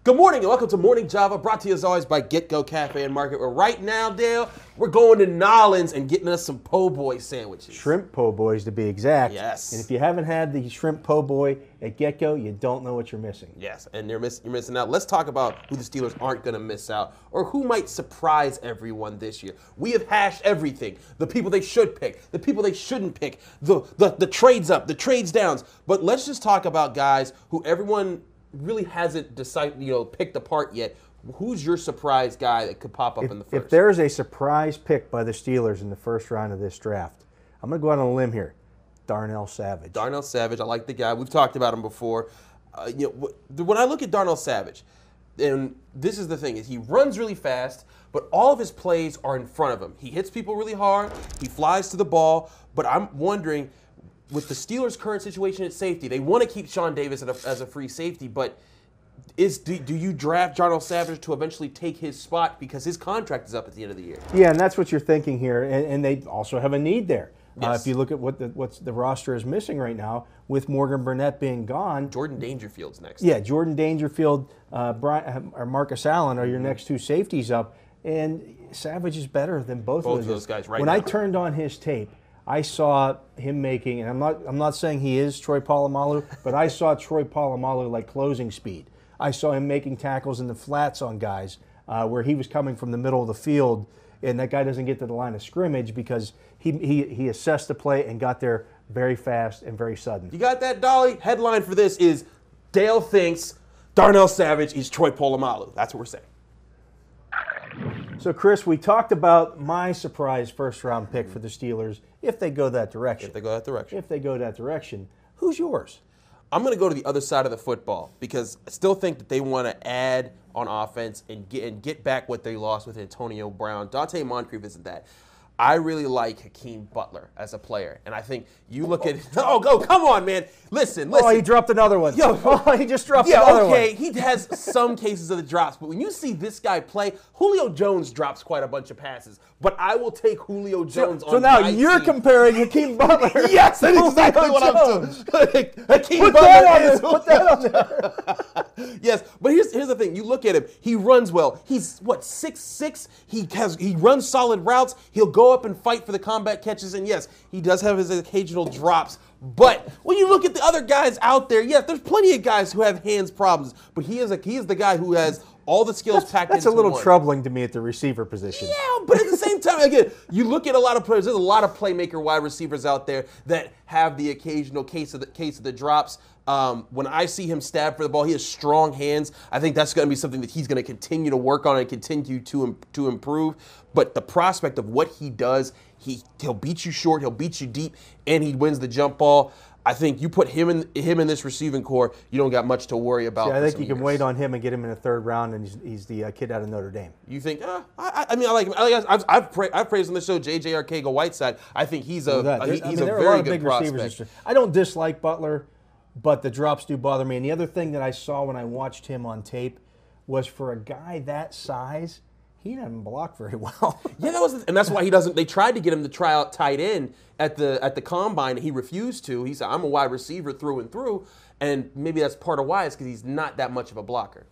Good morning and welcome to Morning Java, brought to you as always by Get Go Cafe and Market. Where right now, Dale, we're going to Nollins and getting us some po' boy sandwiches. Shrimp po' boys to be exact. Yes. And if you haven't had the shrimp po' boy at Get Go, you don't know what you're missing. Yes, and you're missing out. Let's talk about who the Steelers aren't going to miss out or who might surprise everyone this year. We have hashed everything. The people they should pick, the people they shouldn't pick, the trades up, the trades downs. But let's just talk about guys who everyone really hasn't decided, picked apart yet. Who's your surprise guy that could pop up in the first? If there's a surprise pick by the Steelers in the first round of this draft, I'm going to go out on a limb here. Darnell Savage. Darnell Savage, I like the guy. We've talked about him before. When I look at Darnell Savage, and this is the thing, is he runs really fast, but all of his plays are in front of him. He hits people really hard. He flies to the ball, but I'm wondering, with the Steelers' current situation at safety, they want to keep Sean Davis as a free safety, but do you draft Darnell Savage to eventually take his spot because his contract is up at the end of the year? Yeah, and that's what you're thinking here, and they also have a need there. Yes. If you look at what the roster is missing right now, with Morgan Burnett being gone. Jordan Dangerfield's next. Yeah, Jordan Dangerfield, or Marcus Allen are your next two safeties up, and Savage is better than both of those guys right now. When I turned on his tape, I saw him making, and I'm not saying he is Troy Polamalu, but I saw Troy Polamalu like closing speed. I saw him making tackles in the flats on guys where he was coming from the middle of the field, and that guy doesn't get to the line of scrimmage because he assessed the play and got there very fast and very sudden. You got that, Dolly? Headline for this is Dale thinks Darnell Savage is Troy Polamalu. That's what we're saying. So, Chris, we talked about my surprise first-round pick for the Steelers if they go that direction. If they go that direction. If they go that direction, who's yours? I'm going to go to the other side of the football because I still think that they want to add on offense and get back what they lost with Antonio Brown. Dante Moncrief isn't that. I really like Hakeem Butler as a player, and I think you look at come on, man. Listen. Oh, he dropped another one. He just dropped another one. Yeah, okay, he has some cases of the drops, but when you see this guy play, Julio Jones drops quite a bunch of passes, but I will take Julio Jones on So now my you're team. comparing Hakeem Butler. Yes, that's exactly what I'm doing. Hakeem Put that on there. Yes, but here's the thing. You look at him. He runs well. He's, 6'6"? He runs solid routes. He'll go up and fight for the combat catches. And, yes, he does have his occasional drops. But when you look at the other guys out there, yes, there's plenty of guys who have hands problems. But he is the guy who has all the skills packed into one. That's a little troubling to me at the receiver position. Yeah, but at the same time, again, you look at a lot of players. There's a lot of playmaker wide receivers out there that have the occasional case of the drops. When I see him stab for the ball, he has strong hands. I think that's going to be something that he's going to continue to work on and continue to improve. But the prospect of what he does, he'll beat you short, he'll beat you deep, and he wins the jump ball. I think you put him in this receiving core, you don't got much to worry about. See, I think you can wait on him and get him in the third round, and he's the kid out of Notre Dame. You think? I like him. I've praised on the show J.J. Arcega-Whiteside. I think he's a very good prospect. I don't dislike Butler, but the drops do bother me. And the other thing that I saw when I watched him on tape was for a guy that size, he doesn't block very well. Yeah, and that's why he doesn't. They tried to get him to try out tight end at the combine, and he refused to. He said, "I'm a wide receiver through and through," and maybe that's part of why is because he's not that much of a blocker.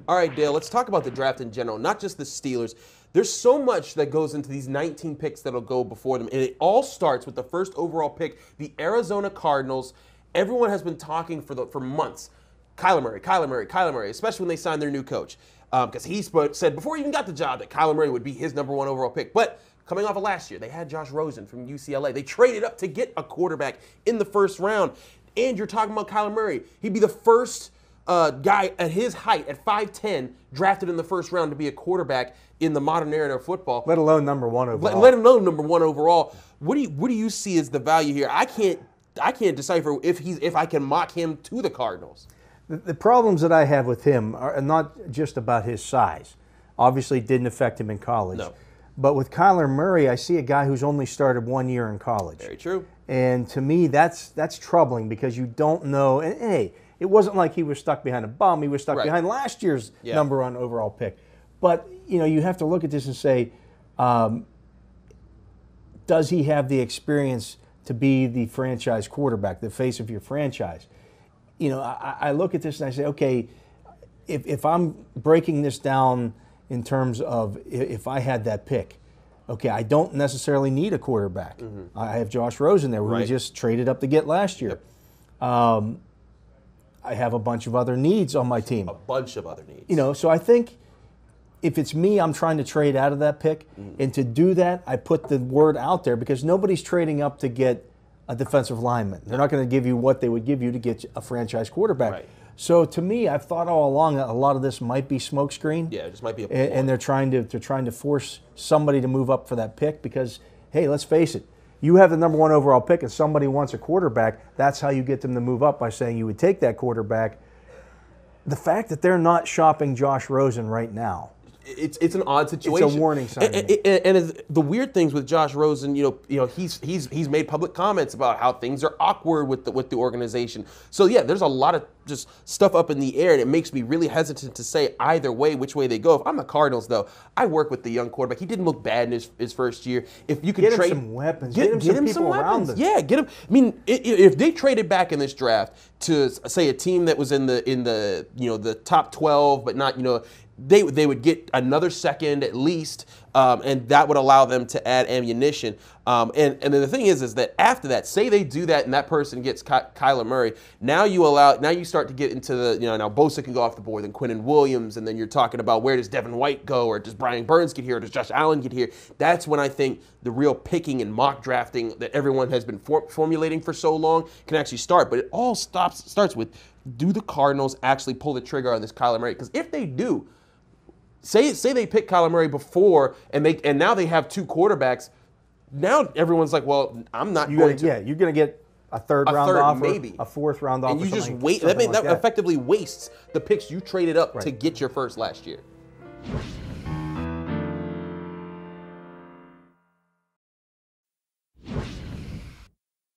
All right, Dale, let's talk about the draft in general, not just the Steelers. There's so much that goes into these 19 picks that'll go before them, and it all starts with the first overall pick, the Arizona Cardinals. Everyone has been talking for months. Kyler Murray, especially when they signed their new coach. Because he said before he even got the job that Kyler Murray would be his number one overall pick. But coming off of last year, they had Josh Rosen from UCLA. They traded up to get a quarterback in the first round. And you're talking about Kyler Murray. He'd be the first guy at his height, at 5'10", drafted in the first round to be a quarterback in the modern era of football. Let alone number one overall. Let alone number one overall. What do you see as the value here? I can't decipher if I can mock him to the Cardinals. The problems that I have with him are not just about his size. Obviously, it didn't affect him in college. No. But with Kyler Murray, I see a guy who's only started 1 year in college. Very true. And to me, that's troubling because you don't know. And hey, it wasn't like he was stuck behind a bum. He was stuck behind last year's number one overall pick. But you have to look at this and say, does he have the experience to be the franchise quarterback, the face of your franchise? I look at this and I say, okay, if I'm breaking this down in terms of if I had that pick, okay, I don't necessarily need a quarterback. I have Josh Rosen there, who we just traded up to get last year. I have a bunch of other needs on my team. A bunch of other needs. You know, so I think if it's me, I'm trying to trade out of that pick. And to do that, I put the word out there because nobody's trading up to get a defensive lineman. They're not going to give you what they would give you to get a franchise quarterback. Right. So to me, I've thought all along that a lot of this might be smokescreen. Yeah, it just might be a and they're trying to force somebody to move up for that pick because, hey, let's face it, you have the number 1 overall pick and somebody wants a quarterback. That's how you get them to move up, by saying you would take that quarterback. The fact that they're not shopping Josh Rosen right now, it's an odd situation. It's a warning sign. And the weird things with Josh Rosen, you know, he's made public comments about how things are awkward with the organization. So yeah, there's a lot of just stuff up in the air, and it makes me really hesitant to say either way which way they go. If I'm the Cardinals, though, I work with the young quarterback. He didn't look bad in his first year. If you could get trade him some weapons, get him some weapons. Yeah, get him. I mean, if they traded back in this draft to say a team that was in the you know the top 12, but not, you know, they would get another second at least, and that would allow them to add ammunition. And then the thing is that after that, say they do that and that person gets Kyler Murray, now you start to get into the, you know, now Bosa can go off the board, then Quinnen Williams, and then you're talking about where does Devin White go, or does Brian Burns get here, or does Josh Allen get here? That's when I think the real picking and mock drafting that everyone has been formulating for so long can actually start. But it all starts with, do the Cardinals actually pull the trigger on this Kyler Murray? Because if they do, Say they pick Kyler Murray before, and now they have 2 quarterbacks. Now everyone's like, well, I'm not going to. Yeah, you're going to get a third round offer, maybe a 4th round offer, and you just like, wait. That effectively wastes the picks you traded up to get your first last year.